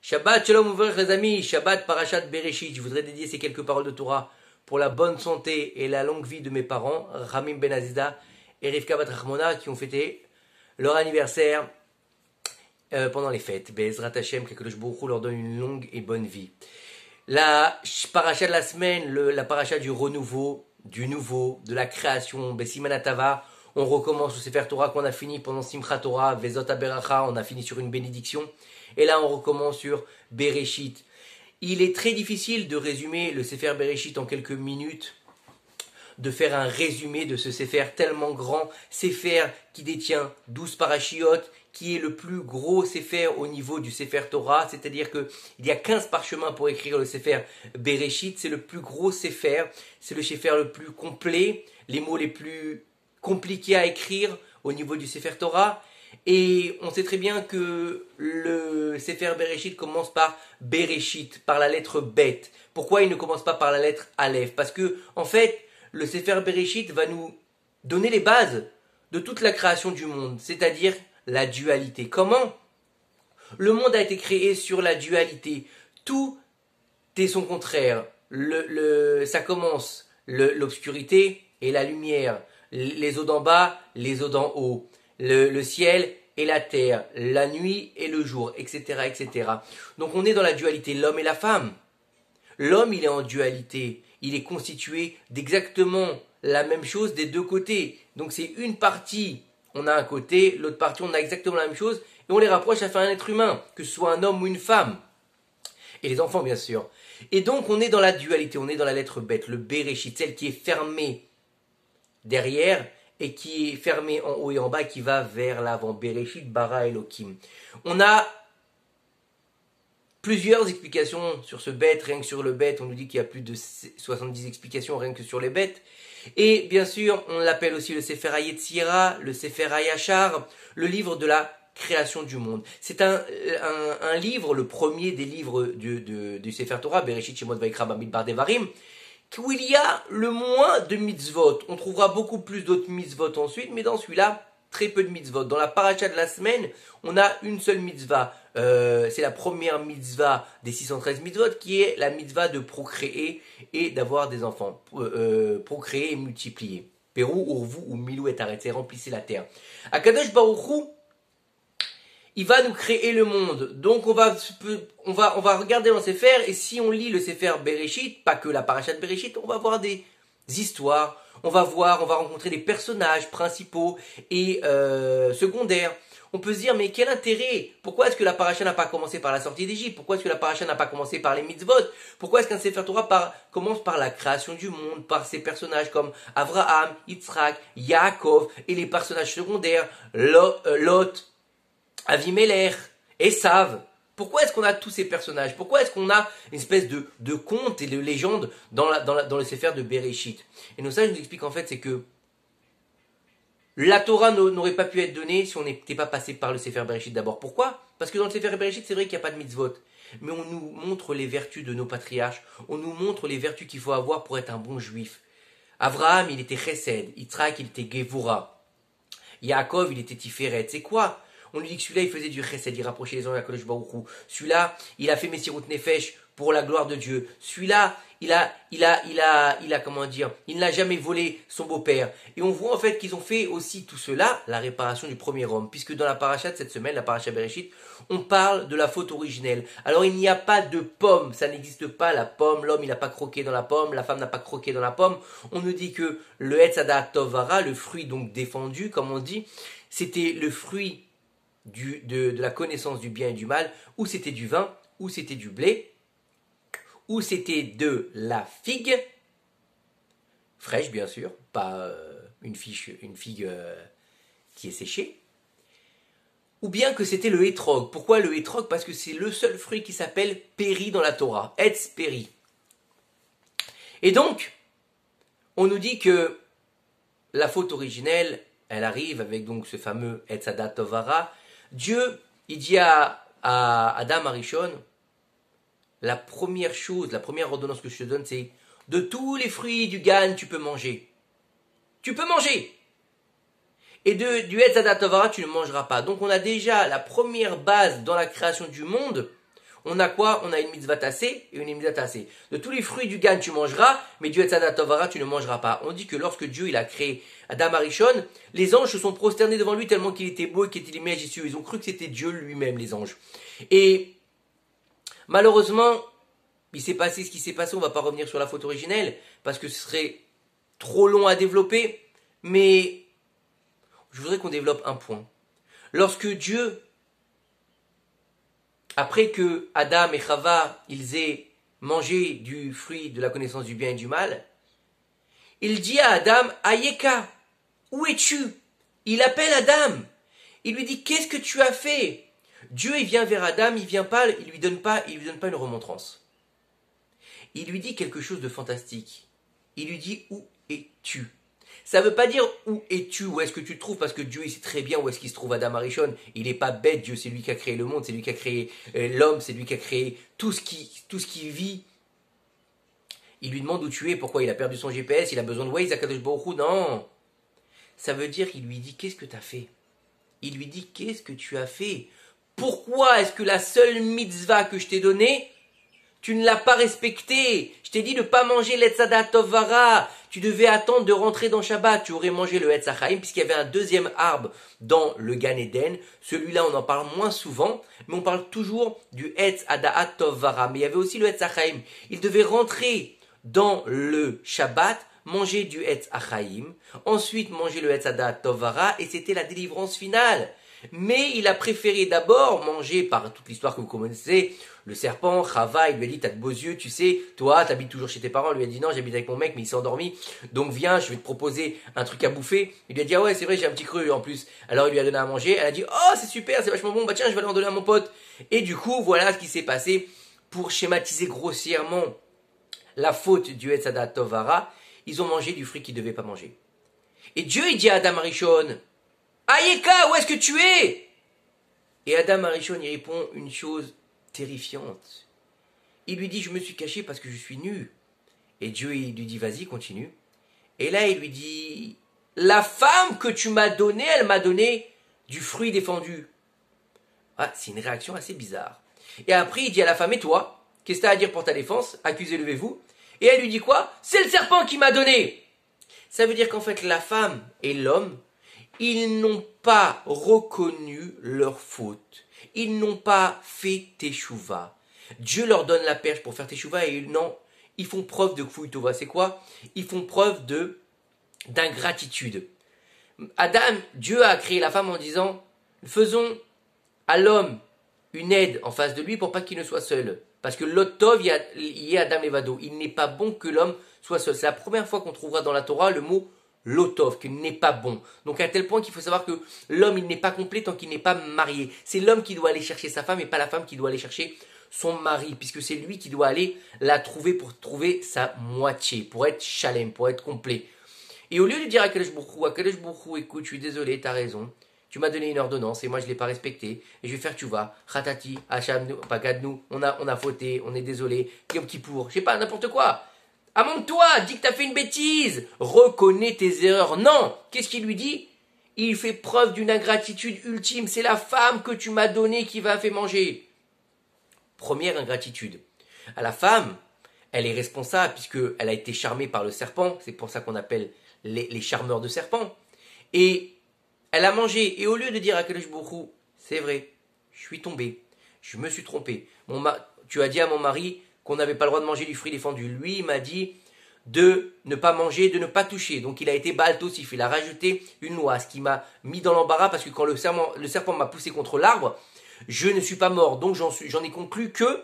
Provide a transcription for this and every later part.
Shabbat, shalom, ouvrir les amis, Shabbat, Parashat Bereshit. Je voudrais dédier ces quelques paroles de Torah pour la bonne santé et la longue vie de mes parents, Ramim Ben Azizda et Rivka Bat Rachmona, qui ont fêté leur anniversaire pendant les fêtes. Be'ezrat Hashem, qu'Akadosh Baruch Hu leur donne une longue et bonne vie. La Parashat de la semaine, la Parashat du renouveau, du nouveau, de la création, Besiman Hatava. On recommence au Sefer Torah qu'on a fini pendant Simchat Torah, Vezot HaBeracha, on a fini sur une bénédiction. Et là, on recommence sur Bereshit. Il est très difficile de résumer le Sefer Bereshit en quelques minutes, de faire un résumé de ce Sefer tellement grand, Sefer qui détient 12 parachiotes, qui est le plus gros Sefer au niveau du Sefer Torah, c'est-à-dire qu'il y a 15 parchemins pour écrire le Sefer Bereshit, c'est le plus gros Sefer, c'est le Sefer le plus complet, les mots les plus compliqués à écrire au niveau du Sefer Torah. Et on sait très bien que le Sefer Bereshit commence par Bereshit, par la lettre Bet. Pourquoi il ne commence pas par la lettre Aleph? Parce que, en fait, le Sefer Bereshit va nous donner les bases de toute la création du monde, c'est-à-dire la dualité. Comment? Le monde a été créé sur la dualité. Tout est son contraire. Ça commence l'obscurité et la lumière, les eaux d'en bas, les eaux d'en haut. Le ciel et la terre, la nuit et le jour, etc., etc. Donc on est dans la dualité, l'homme et la femme. L'homme, il est en dualité. Il est constitué d'exactement la même chose des deux côtés. Donc c'est une partie, on a un côté, l'autre partie, on a exactement la même chose, et on les rapproche, ça fait un être humain, que ce soit un homme ou une femme. Et les enfants, bien sûr. Et donc on est dans la dualité, on est dans la lettre bête, le Bereshit, celle qui est fermée derrière, et qui est fermé en haut et en bas, qui va vers l'avant. Bereshit bara Elohim. On a plusieurs explications sur ce bête, rien que sur le bête, on nous dit qu'il y a plus de 70 explications rien que sur les bêtes. Et bien sûr, on l'appelle aussi le Sefer HaYetzira, le Sefer HaYashar, le livre de la création du monde. C'est un livre, le premier des livres du Sefer Torah, Bereshit Shemot Vayikra Bamidbar Devarim, où il y a le moins de mitzvot. On trouvera beaucoup plus d'autres mitzvot ensuite, mais dans celui-là, très peu de mitzvot. Dans la paracha de la semaine, on a une seule mitzvah. C'est la première mitzvah des 613 mitzvot, qui est la mitzvah de procréer et d'avoir des enfants. Procréer et multiplier. Pérou, Urvu ou Milou et Arrêté, remplissez la terre. Akadosh Baruch Hu, il va nous créer le monde. Donc on va regarder dans Sefer, et si on lit le Sefer Bereshit, pas que la Parashat Bereshit, on va voir des histoires, on va rencontrer des personnages principaux et secondaires. On peut se dire, mais quel intérêt? Pourquoi est-ce que la Parasha n'a pas commencé par la sortie d'Égypte? Pourquoi est-ce que la Parasha n'a pas commencé par les mitzvot? Pourquoi est-ce qu'un Sefer Torah commence par la création du monde, par ces personnages comme Avraham, Yitzhak, Yaakov, et les personnages secondaires, Lot, Avimelech, Esav? Pourquoi est-ce qu'on a tous ces personnages? Pourquoi est-ce qu'on a une espèce de conte et de légende dans le Sefer de Bereshit? Et nos sages nous expliquent en fait, c'est que la Torah n'aurait pas pu être donnée si on n'était pas passé par le Sefer Bereshit d'abord. Pourquoi? Parce que dans le Sefer Bereshit, c'est vrai qu'il n'y a pas de mitzvot, mais on nous montre les vertus de nos patriarches, on nous montre les vertus qu'il faut avoir pour être un bon juif. Avraham, il était Chesed, Yitzhak, il était Gevura, Yaakov, il était Tiferet. C'est quoi? On lui dit que celui-là, il faisait du chesed, il rapprochait les gens de la Kadosh Baruch Hu. Celui-là, il a fait Messirut Nefesh pour la gloire de Dieu. Celui-là, il n'a jamais volé son beau-père. Et on voit en fait qu'ils ont fait aussi tout cela, la réparation du premier homme. Puisque dans la paracha de cette semaine, la paracha Bereshit, on parle de la faute originelle. Alors il n'y a pas de pomme, ça n'existe pas la pomme. L'homme, il n'a pas croqué dans la pomme, la femme n'a pas croqué dans la pomme. On nous dit que le Etz Hadat Tov Hara, le fruit donc défendu, comme on dit, c'était le fruit de la connaissance du bien et du mal, ou c'était du vin, ou c'était du blé, ou c'était de la figue, fraîche bien sûr, pas une figue qui est séchée, ou bien que c'était le hétrog. Pourquoi le hétrog? Parce que c'est le seul fruit qui s'appelle péri dans la Torah, etz péri. Et donc, on nous dit que la faute originelle, elle arrive avec donc ce fameux Etz Hadat Tov Hara. Dieu, il dit à Adam Arishon, la première ordonnance que je te donne, c'est de tous les fruits du Gan, tu peux manger. Tu peux manger. Et du Etz Hadat Tov Hara, tu ne mangeras pas. Donc on a déjà la première base dans la création du monde. On a quoi? On a une mitzvah tassée et une mitzvah tassée. De tous les fruits du Gan, tu mangeras, mais du Etz Hadat Tov Hara, tu ne mangeras pas. On dit que lorsque Dieu il a créé Adam Arishon, les anges se sont prosternés devant lui tellement qu'il était beau et qu'il était majestueux. Ils ont cru que c'était Dieu lui-même, les anges. Et malheureusement, il s'est passé ce qui s'est passé. On ne va pas revenir sur la faute originelle, parce que ce serait trop long à développer. Mais je voudrais qu'on développe un point. Lorsque Dieu, après que Adam et Chava, ils aient mangé du fruit de la connaissance du bien et du mal, il dit à Adam, Ayeka, où es-tu? Il appelle Adam. Il lui dit, qu'est-ce que tu as fait? Dieu, il vient vers Adam, il lui donne pas une remontrance. Il lui dit quelque chose de fantastique. Il lui dit, où es-tu? Ça ne veut pas dire où es-tu, où est-ce que tu te trouves, parce que Dieu il sait très bien où est-ce qu'il se trouve Adam Arishon. Il n'est pas bête, Dieu c'est lui qui a créé le monde, c'est lui qui a créé l'homme, c'est lui qui a créé tout ce qui vit. Il lui demande où tu es, pourquoi il a perdu son GPS, il a besoin de Waze, Akadosh Baruch Hu, non. Ça veut dire qu'il lui dit, qu'est-ce que tu as fait? Il lui dit, qu'est-ce que tu as fait? Pourquoi est-ce que la seule mitzvah que je t'ai donnée, tu ne l'as pas respectée? Je t'ai dit de ne pas manger l'Etz Hadat Tov Hara. Tu devais attendre de rentrer dans Shabbat. Tu aurais mangé le Etz HaChaim, puisqu'il y avait un deuxième arbre dans le Gan Eden. Celui-là, on en parle moins souvent, mais on parle toujours du Etz Hadat Tov Hara. Mais il y avait aussi le Etz HaChaim. Il devait rentrer dans le Shabbat, manger du Etz HaChaim, ensuite manger le Etz Hadat Tov Hara, et c'était la délivrance finale. Mais il a préféré d'abord manger, par toute l'histoire que vous connaissez, le serpent, Chava, il lui a dit, t'as de beaux yeux, tu sais, toi, t'habites toujours chez tes parents. Il lui a dit, non, j'habite avec mon mec, mais il s'est endormi, donc viens, je vais te proposer un truc à bouffer. Il lui a dit, ah ouais, c'est vrai, j'ai un petit creux en plus. Alors il lui a donné à manger, elle a dit, oh, c'est super, c'est vachement bon, bah tiens, je vais aller en donner à mon pote. Et du coup, voilà ce qui s'est passé pour schématiser grossièrement la faute du Etz Hadat Tov Hara. Ils ont mangé du fruit qu'ils ne devaient pas manger. Et Dieu, il dit à Adam Arishon, Ayeka, où est-ce que tu es? Et Adam Arishon, il répond une chose terrifiante. Il lui dit, je me suis caché parce que je suis nu. Et Dieu, il lui dit, vas-y, continue. Et là, il lui dit, la femme que tu m'as donnée, elle m'a donné du fruit défendu. Ah, c'est une réaction assez bizarre. Et après, il dit à la femme, et toi, qu'est-ce que tu as à dire pour ta défense? Accusez, levez-vous. Et elle lui dit quoi? C'est le serpent qui m'a donné. Ça veut dire qu'en fait, la femme et l'homme, ils n'ont pas reconnu leur faute. Ils n'ont pas fait teshuva. Dieu leur donne la perche pour faire teshuva et ils font preuve de kfouï tova. C'est quoi? Ils font preuve d'ingratitude. Adam, Dieu a créé la femme en disant, faisons à l'homme une aide en face de lui pour pas qu'il ne soit seul. Parce que l'otov, il y a Adam Levado. Il n'est pas bon que l'homme soit seul. C'est la première fois qu'on trouvera dans la Torah le mot l'otov, qu'il n'est pas bon. Donc à tel point qu'il faut savoir que l'homme, il n'est pas complet tant qu'il n'est pas marié. C'est l'homme qui doit aller chercher sa femme et pas la femme qui doit aller chercher son mari, puisque c'est lui qui doit aller la trouver pour trouver sa moitié, pour être shalem, pour être complet. Et au lieu de dire à Kadosh Baruch Hu, écoute, je suis désolé, t'as raison, tu m'as donné une ordonnance et moi je ne l'ai pas respectée, et je vais faire tchouva, Khatati, Hacham, Pagadnou, on a fauté, on est désolé, Yom Kippour, je sais pas, n'importe quoi. Amende-toi, dis que t'as fait une bêtise, reconnais tes erreurs. Non, qu'est-ce qu'il lui dit? Il fait preuve d'une ingratitude ultime, c'est la femme que tu m'as donnée qui va faire manger. Première ingratitude. À la femme, elle est responsable puisqu'elle a été charmée par le serpent, c'est pour ça qu'on appelle les charmeurs de serpents. Et elle a mangé, et au lieu de dire à Kadosh Baruch Hu, c'est vrai, je suis tombé, je me suis trompé. Tu as dit à mon mari qu'on n'avait pas le droit de manger du fruit défendu. Lui, il m'a dit de ne pas manger, de ne pas toucher. Donc il a été Baal Tosif, il a rajouté une loi, ce qui m'a mis dans l'embarras parce que quand le serpent m'a poussé contre l'arbre, je ne suis pas mort. Donc j'en ai conclu que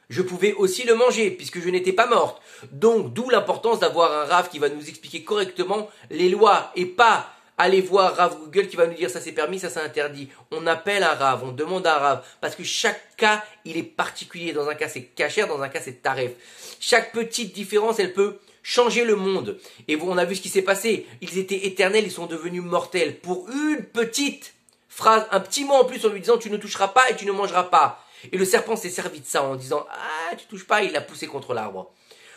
je pouvais aussi le manger puisque je n'étais pas morte. Donc d'où l'importance d'avoir un Rav qui va nous expliquer correctement les lois et pas aller voir Rav Google qui va nous dire ça c'est permis, ça c'est interdit. On appelle un Rav, on demande un Rav, parce que chaque cas, il est particulier. Dans un cas, c'est kasher, dans un cas, c'est taref. Chaque petite différence, elle peut changer le monde. Et on a vu ce qui s'est passé. Ils étaient éternels, ils sont devenus mortels. Pour une petite phrase, un petit mot en plus en lui disant tu ne toucheras pas et tu ne mangeras pas. Et le serpent s'est servi de ça en disant ah, tu touches pas, il l'a poussé contre l'arbre.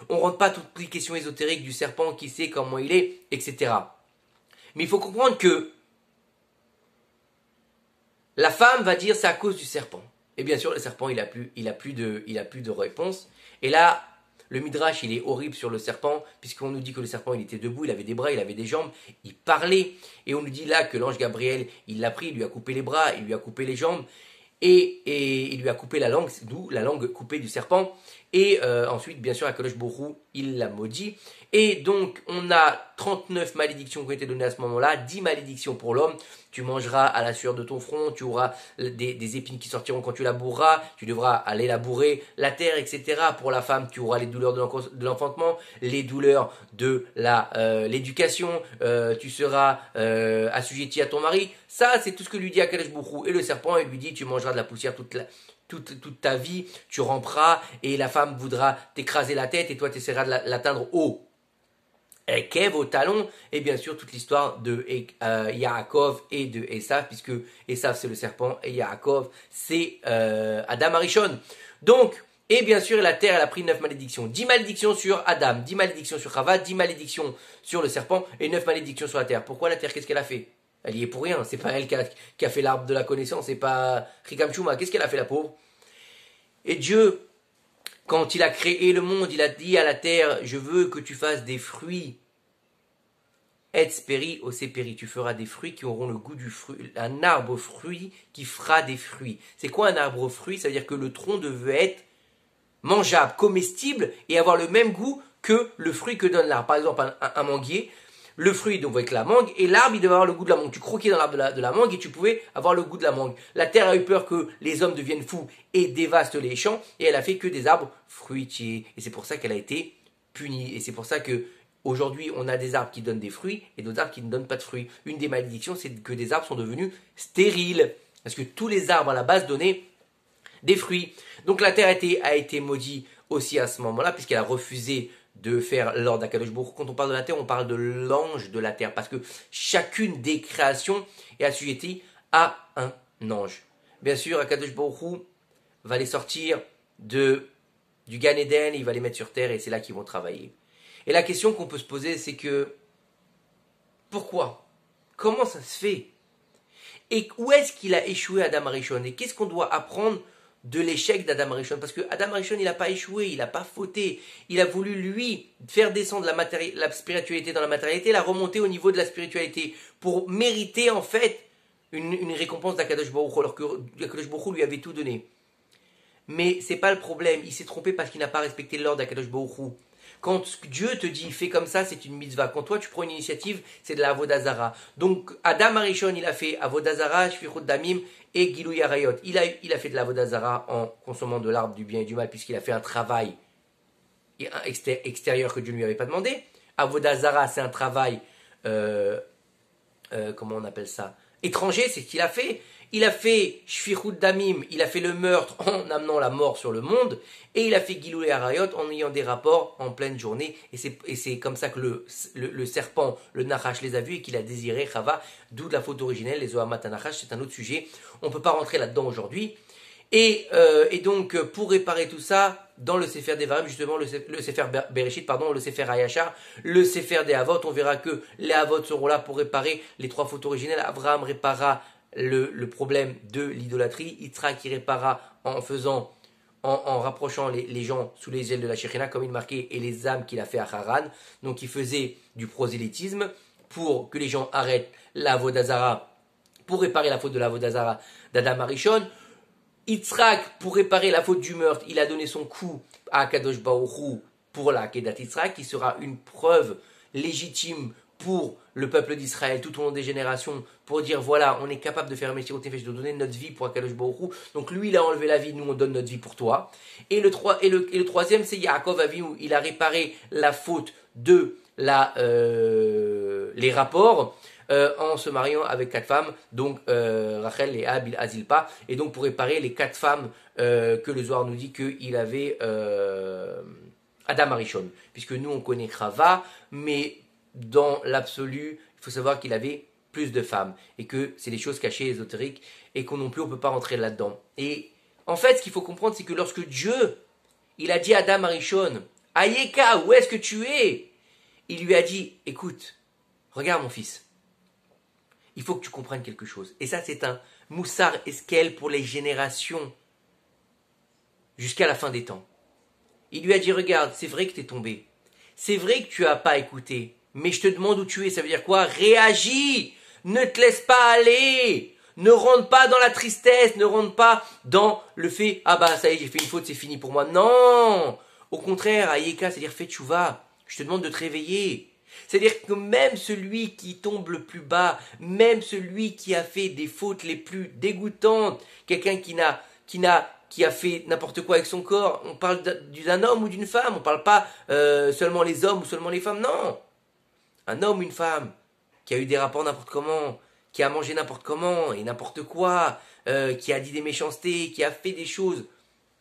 On ne rentre pas toutes les questions ésotériques du serpent, qui sait comment il est, etc. Mais il faut comprendre que la femme va dire c'est à cause du serpent. Et bien sûr, le serpent, il a plus de réponse. Et là, le Midrash, il est horrible sur le serpent, puisqu'on nous dit que le serpent, il était debout, il avait des bras, il avait des jambes, il parlait. Et on nous dit là que l'ange Gabriel, il l'a pris, il lui a coupé les bras, il lui a coupé les jambes, et il lui a coupé la langue, d'où la langue coupée du serpent. Et ensuite, bien sûr, Akadosh Baruch Hu, il l'a maudit. Et donc, on a 39 malédictions qui ont été données à ce moment-là, 10 malédictions pour l'homme. Tu mangeras à la sueur de ton front, tu auras des épines qui sortiront quand tu laboureras, tu devras aller labourer la terre, etc. Pour la femme, tu auras les douleurs de l'enfantement, les douleurs de l'éducation, tu seras assujetti à ton mari. Ça, c'est tout ce que lui dit Akadosh Baruch Hu. Et le serpent, il lui dit, tu mangeras de la poussière toute ta vie, tu ramperas, et la femme voudra t'écraser la tête, et toi, tu essaieras de l'atteindre au Kev, au talon, et bien sûr toute l'histoire de Yaakov et de Esav, puisque Esav c'est le serpent et Yaakov c'est Adam Arishon. Donc, et bien sûr la terre elle a pris 9 malédictions, 10 malédictions sur Adam, 10 malédictions sur Chava, 10 malédictions sur le serpent et 9 malédictions sur la terre. Pourquoi la terre? Qu'est-ce qu'elle a fait? Elle y est pour rien, c'est pas elle qui a fait l'arbre de la connaissance, c'est pas Rikam Shuma. Qu'est-ce qu'elle a fait la pauvre? Et Dieu, quand il a créé le monde, il a dit à la terre, je veux que tu fasses des fruits. Et speri au seperi, tu feras des fruits qui auront le goût du fruit, un arbre fruit qui fera des fruits. C'est quoi un arbre fruit? Ça veut dire que le tronc devait être mangeable, comestible et avoir le même goût que le fruit que donne l'arbre. Par exemple, un manguier, le fruit devait être la mangue et l'arbre il devait avoir le goût de la mangue. Tu croquais dans l'arbre de la mangue et tu pouvais avoir le goût de la mangue. La terre a eu peur que les hommes deviennent fous et dévastent les champs et elle a fait que des arbres fruitiers. Et c'est pour ça qu'elle a été punie. Et c'est pour ça que aujourd'hui, on a des arbres qui donnent des fruits et d'autres arbres qui ne donnent pas de fruits. Une des malédictions, c'est que des arbres sont devenus stériles. Parce que tous les arbres à la base donnaient des fruits. Donc la terre a été maudite aussi à ce moment-là, puisqu'elle a refusé de faire l'ordre d'Akadosh Baruch Hu. Quand on parle de la terre, on parle de l'ange de la terre, parce que chacune des créations est assujettie à un ange. Bien sûr, Akadosh Baruch Hu va les sortir du Gan Eden, il va les mettre sur terre et c'est là qu'ils vont travailler. Et la question qu'on peut se poser, c'est que pourquoi? Comment ça se fait? Et où est-ce qu'il a échoué Adam Arishon? Et qu'est-ce qu'on doit apprendre de l'échec d'Adam Arishon? Parce que Adam Arishon, il n'a pas échoué, il n'a pas fauté. Il a voulu, lui, faire descendre la spiritualité dans la matérialité, la remonter au niveau de la spiritualité, pour mériter, en fait, une récompense d'Akadosh Baruch Hu, alors que Akadosh Baruch Hu lui avait tout donné. Mais c'est pas le problème, il s'est trompé parce qu'il n'a pas respecté l'ordre d'Akadosh Baruch Hu. Quand Dieu te dit fais comme ça, c'est une mitzvah. Quand toi tu prends une initiative, c'est de la Avodazara. Donc Adam Arishon, il a fait Avodazara, Shfichut Damim et Gilou Yarayot. Il a fait de la Avodazara en consommant de l'arbre du bien et du mal, puisqu'il a fait un travail extérieur que Dieu ne lui avait pas demandé. Avodazara, c'est un travail, comment on appelle ça? Étranger, c'est ce qu'il a fait. Il a fait Shfichut Damim, il a fait le meurtre en amenant la mort sur le monde, et il a fait Gilou Arayot en ayant des rapports en pleine journée, et c'est comme ça que le serpent, le Nachash, les a vus et qu'il a désiré Chava, d'où de la faute originelle, les Ohamat Nachash, c'est un autre sujet, on ne peut pas rentrer là-dedans aujourd'hui. Et donc, pour réparer tout ça, dans le Sefer Devarim, justement, le Sefer Bereshit, le Sefer Hayashar, le Sefer des Havot, on verra que les Havot seront là pour réparer les 3 fautes originelles. Abraham réparera le problème de l'idolâtrie, Yitzhak qui répara en rapprochant les gens sous les ailes de la Shekhinah, comme il marquait, et les âmes qu'il a fait à Haran. Donc il faisait du prosélytisme pour que les gens arrêtent la Vodazara, pour réparer la faute de la Vodazara d'Adam Arishon. Yitzhak, pour réparer la faute du meurtre, il a donné son coup à Kadosh Baruch Hu pour la Kedat Yitzhak, qui sera une preuve légitime pour le peuple d'Israël tout au long des générations, pour dire voilà, on est capable de faire Meshirot Nefesh, de donner notre vie pour Akadosh Baruch Hu. Donc lui, il a enlevé la vie, nous on donne notre vie pour toi. Et le troisième, c'est Yaakov Avinu, où il a réparé la faute de les rapports en se mariant avec 4 femmes, donc Rachel, Léa, Bilha, Zilpa, et donc pour réparer les 4 femmes que le Zohar nous dit qu'il avait Adam Arishon, puisque nous on connaît Chava, mais dans l'absolu, il faut savoir qu'il avait plus de femmes, et que c'est des choses cachées, ésotériques, et qu'on non plus on ne peut pas rentrer là-dedans. Et en fait, ce qu'il faut comprendre, c'est que lorsque Dieu, il a dit à Adam Arishon, Ayeka, où est-ce que tu es? Il lui a dit, écoute, regarde mon fils, il faut que tu comprennes quelque chose. Et ça, c'est un moussar eskel pour les générations jusqu'à la fin des temps. Il lui a dit, regarde, c'est vrai que t'es tombé. C'est vrai que tu n'as pas écouté. Mais je te demande où tu es. Ça veut dire quoi? Réagis! Ne te laisse pas aller! Ne rentre pas dans la tristesse. Ne rentre pas dans le fait, ah bah ça y est, j'ai fait une faute, c'est fini pour moi. Non! Au contraire, Ayeka, c'est-à-dire fais tchouva. Je te demande de te réveiller. C'est-à-dire que même celui qui tombe le plus bas, même celui qui a fait des fautes les plus dégoûtantes, quelqu'un qui a fait n'importe quoi avec son corps, on parle d'un homme ou d'une femme, on ne parle pas seulement les hommes ou seulement les femmes, non. Un homme ou une femme qui a eu des rapports n'importe comment, qui a mangé n'importe comment et n'importe quoi, qui a dit des méchancetés, qui a fait des choses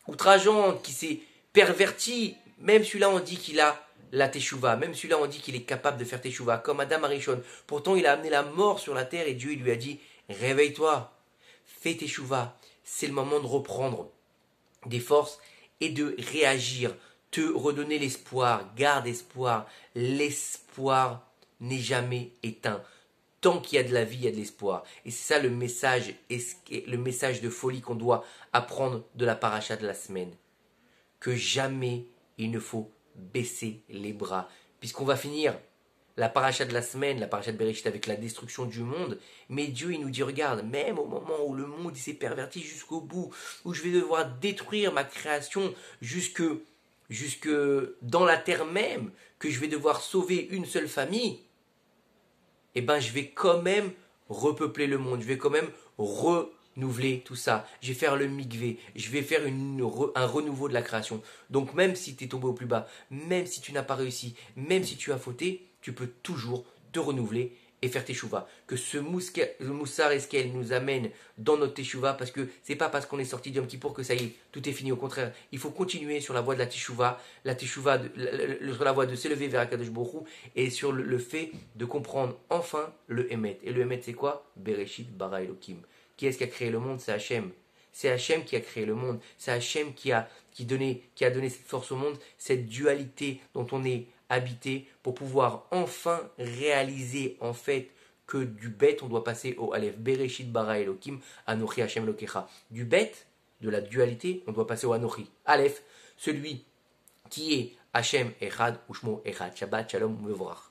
outrageantes, qui s'est perverti, même celui-là on dit qu'il a la teshuva, même celui-là on dit qu'il est capable de faire teshuva, comme Adam Arishon. Pourtant il a amené la mort sur la terre et Dieu il lui a dit, réveille-toi, fais teshuva, c'est le moment de reprendre des forces et de réagir, te redonner l'espoir, garde espoir, l'espoir n'est jamais éteint. Tant qu'il y a de la vie, il y a de l'espoir. Et c'est ça le message de folie qu'on doit apprendre de la paracha de la semaine. Que jamais il ne faut baisser les bras. Puisqu'on va finir la paracha de la semaine, la paracha de Bereshit avec la destruction du monde. Mais Dieu, il nous dit, regarde, même au moment où le monde s'est perverti jusqu'au bout, où je vais devoir détruire ma création jusque dans la terre même, que je vais devoir sauver une seule famille, eh ben je vais quand même repeupler le monde, je vais quand même renouveler tout ça. Je vais faire le mikvé, je vais faire un renouveau de la création. Donc même si tu es tombé au plus bas, même si tu n'as pas réussi, même si tu as fauté, tu peux toujours te renouveler et faire teshuva. Que ce moussar eskel nous amène dans notre teshuva, parce que c'est pas parce qu'on est sorti d'Yom Kippour que ça y est, tout est fini. Au contraire, il faut continuer sur la voie de la teshuva, sur la voie de s'élever vers Akadosh Baruch Hu, et sur le fait de comprendre enfin le Emet. Et le Emet, c'est quoi? Bereshit bara Elokim. Qui est-ce qui a créé le monde? C'est Hachem. C'est Hachem qui a créé le monde. C'est Hachem qui a donné cette force au monde, cette dualité dont on est habité, pour pouvoir enfin réaliser en fait que du bête on doit passer au Aleph. Bereshit bara Elokim Anochi Hachem Lokecha. Du bête, de la dualité, on doit passer au Anochi. Aleph, celui qui est Hachem Echad Ushmo Echad. Shabbat Shalom Mevorach.